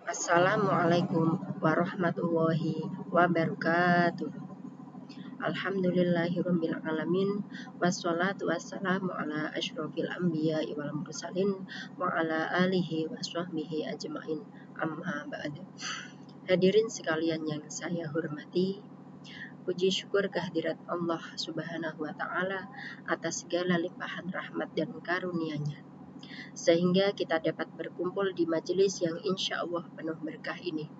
Assalamualaikum warahmatullahi wabarakatuh. Alhamdulillahirabbil alamin wassalatu wassalamu ala asyrofil anbiya'i wal mursalin wa ala alihi wa sahbihi ajmain. Amma ba'd. Hadirin sekalian yang saya hormati, puji syukur kehadirat Allah Subhanahu wa taala atas segala limpahan rahmat dan karunia-Nya, sehingga kita dapat berkumpul di majelis yang insya Allah penuh berkah ini.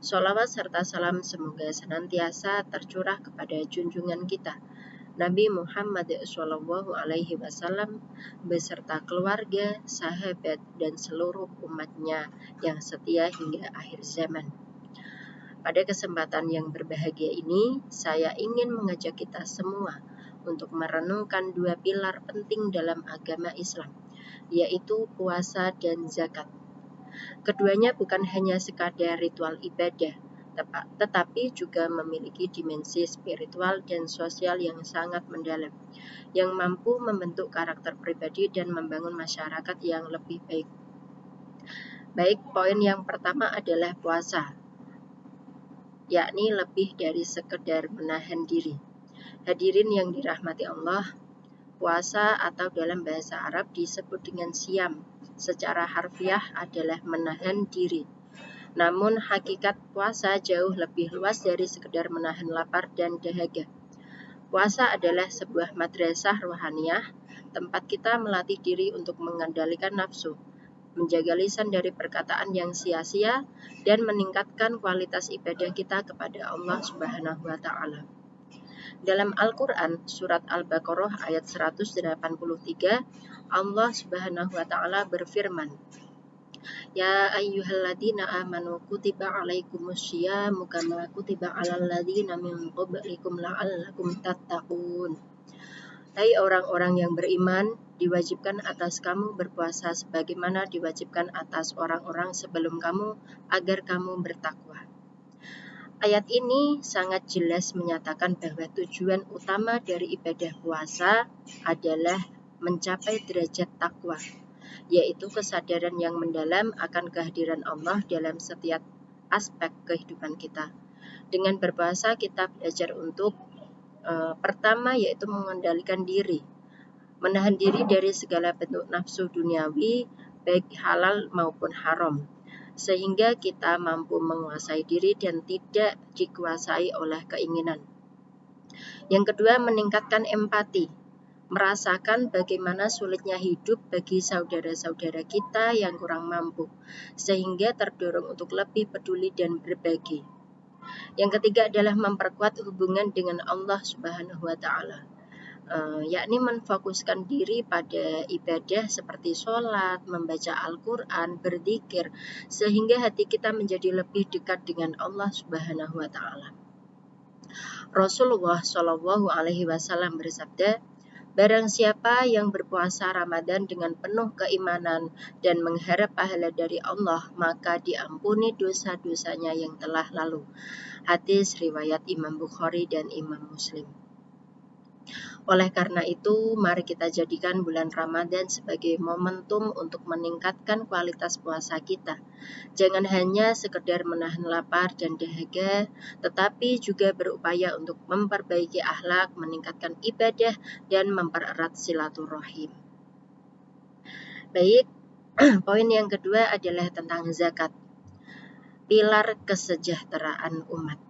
Sholawat serta salam semoga senantiasa tercurah kepada junjungan kita Nabi Muhammad SAW beserta keluarga, sahabat, dan seluruh umatnya yang setia hingga akhir zaman. Pada kesempatan yang berbahagia ini, saya ingin mengajak kita semua untuk merenungkan dua pilar penting dalam agama Islam, yaitu puasa dan zakat. Keduanya bukan hanya sekadar ritual ibadah, tetapi juga memiliki dimensi spiritual dan sosial yang sangat mendalam, yang mampu membentuk karakter pribadi dan membangun masyarakat yang lebih baik. Baik, poin yang pertama adalah puasa, yakni lebih dari sekedar menahan diri. Hadirin yang dirahmati Allah, puasa atau dalam bahasa Arab disebut dengan siam, secara harfiah adalah menahan diri. Namun hakikat puasa jauh lebih luas dari sekedar menahan lapar dan dahaga. Puasa adalah sebuah madrasah rohaniah, tempat kita melatih diri untuk mengendalikan nafsu, menjaga lisan dari perkataan yang sia-sia, dan meningkatkan kualitas ibadah kita kepada Allah Subhanahu wa taala. Dalam Al-Quran, surat Al-Baqarah ayat 183, Allah Subhanahu wa taala berfirman, Ya ayyuhalladzina amanu kutiba alaikumusyiyamu kama kutiba alal ladzina min qablikum la'allakum tattaqun. Hai orang-orang yang beriman, diwajibkan atas kamu berpuasa sebagaimana diwajibkan atas orang-orang sebelum kamu agar kamu bertakwa. Ayat ini sangat jelas menyatakan bahwa tujuan utama dari ibadah puasa adalah mencapai derajat takwa, yaitu kesadaran yang mendalam akan kehadiran Allah dalam setiap aspek kehidupan kita. Dengan berpuasa kita belajar untuk pertama yaitu mengendalikan diri, menahan diri dari segala bentuk nafsu duniawi, baik halal maupun haram, sehingga kita mampu menguasai diri dan tidak dikuasai oleh keinginan. Yang kedua, meningkatkan empati, merasakan bagaimana sulitnya hidup bagi saudara-saudara kita yang kurang mampu, sehingga terdorong untuk lebih peduli dan berbagi. Yang ketiga adalah memperkuat hubungan dengan Allah Subhanahu wa taala, yakni menfokuskan diri pada ibadah seperti sholat, membaca Al-Quran, berzikir, sehingga hati kita menjadi lebih dekat dengan Allah Subhanahu wa taala. Rasulullah Shallallahu alaihi wasallam bersabda, barang siapa yang berpuasa Ramadan dengan penuh keimanan dan mengharap pahala dari Allah, maka diampuni dosa-dosanya yang telah lalu. Hadis riwayat Imam Bukhari dan Imam Muslim. Oleh karena itu, mari kita jadikan bulan Ramadan sebagai momentum untuk meningkatkan kualitas puasa kita. Jangan hanya sekedar menahan lapar dan dahaga, tetapi juga berupaya untuk memperbaiki akhlak, meningkatkan ibadah, dan mempererat silaturahim. Baik, poin yang kedua adalah tentang zakat, pilar kesejahteraan umat.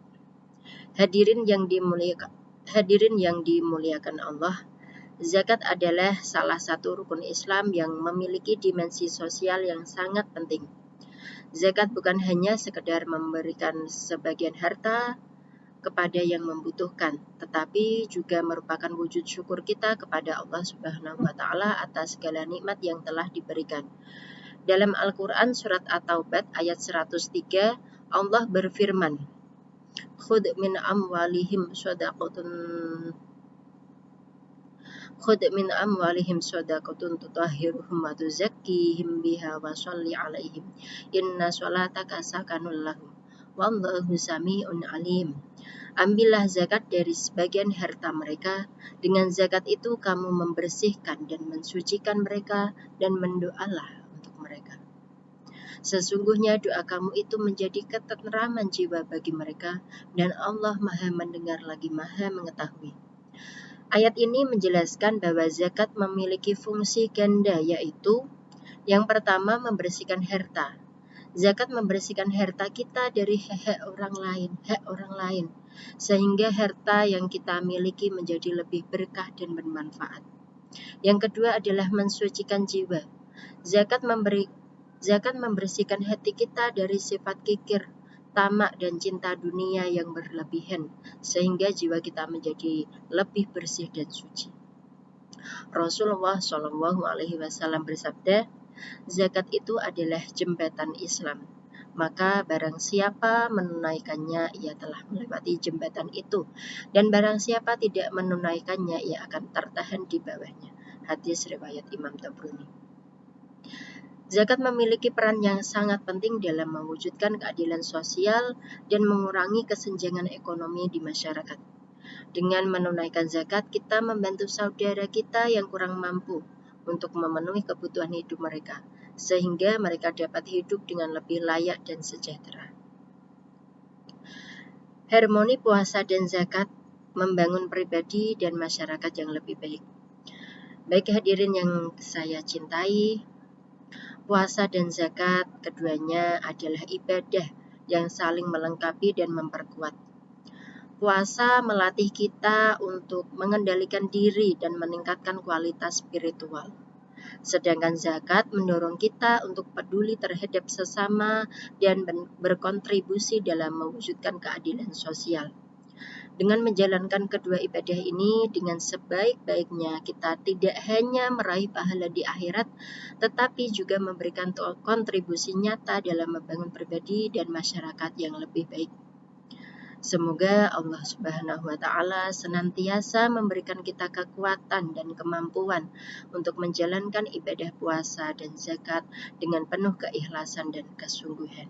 Hadirin yang dimuliakan Allah, zakat adalah salah satu rukun Islam yang memiliki dimensi sosial yang sangat penting. Zakat bukan hanya sekedar memberikan sebagian harta kepada yang membutuhkan, tetapi juga merupakan wujud syukur kita kepada Allah Subhanahu wa taala atas segala nikmat yang telah diberikan. Dalam Al-Quran surat At-Taubah ayat 103, Allah berfirman, Khud min amwalihim sadaqatun tutahhiruhum wa tuzakkihim biha wa sholli alaihim inna sholataka sakanun lahum wallahu sami'un alim. Ambillah zakat dari sebagian harta mereka, dengan zakat itu kamu membersihkan dan mensucikan mereka dan mendoalah untuk mereka. Sesungguhnya doa kamu itu menjadi ketentraman jiwa bagi mereka, dan Allah Maha mendengar lagi Maha mengetahui. Ayat ini menjelaskan bahwa zakat memiliki fungsi ganda, yaitu yang pertama membersihkan harta. Zakat membersihkan harta kita dari hak orang lain, sehingga harta yang kita miliki menjadi lebih berkah dan bermanfaat. Yang kedua adalah mensucikan jiwa. Zakat membersihkan hati kita dari sifat kikir, tamak dan cinta dunia yang berlebihan, sehingga jiwa kita menjadi lebih bersih dan suci. Rasulullah Shallallahu Alaihi Wasallam bersabda, zakat itu adalah jembatan Islam. Maka barang siapa menunaikannya, ia telah melewati jembatan itu, dan barang siapa tidak menunaikannya, ia akan tertahan di bawahnya. Hadis riwayat Imam Tabrani. Zakat memiliki peran yang sangat penting dalam mewujudkan keadilan sosial dan mengurangi kesenjangan ekonomi di masyarakat. Dengan menunaikan zakat, kita membantu saudara kita yang kurang mampu untuk memenuhi kebutuhan hidup mereka, sehingga mereka dapat hidup dengan lebih layak dan sejahtera. Harmoni puasa dan zakat membangun pribadi dan masyarakat yang lebih baik. Baik hadirin yang saya cintai, puasa dan zakat keduanya adalah ibadah yang saling melengkapi dan memperkuat. Puasa melatih kita untuk mengendalikan diri dan meningkatkan kualitas spiritual. Sedangkan zakat mendorong kita untuk peduli terhadap sesama dan berkontribusi dalam mewujudkan keadilan sosial. Dengan menjalankan kedua ibadah ini dengan sebaik-baiknya, kita tidak hanya meraih pahala di akhirat, tetapi juga memberikan kontribusi nyata dalam membangun pribadi dan masyarakat yang lebih baik. Semoga Allah Subhanahu wa Ta'ala senantiasa memberikan kita kekuatan dan kemampuan untuk menjalankan ibadah puasa dan zakat dengan penuh keikhlasan dan kesungguhan.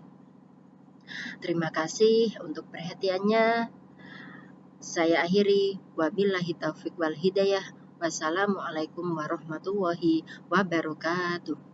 Terima kasih untuk perhatiannya. Saya akhiri, wabillahi taufiq wal hidayah. Wassalamualaikum warahmatullahi wabarakatuh.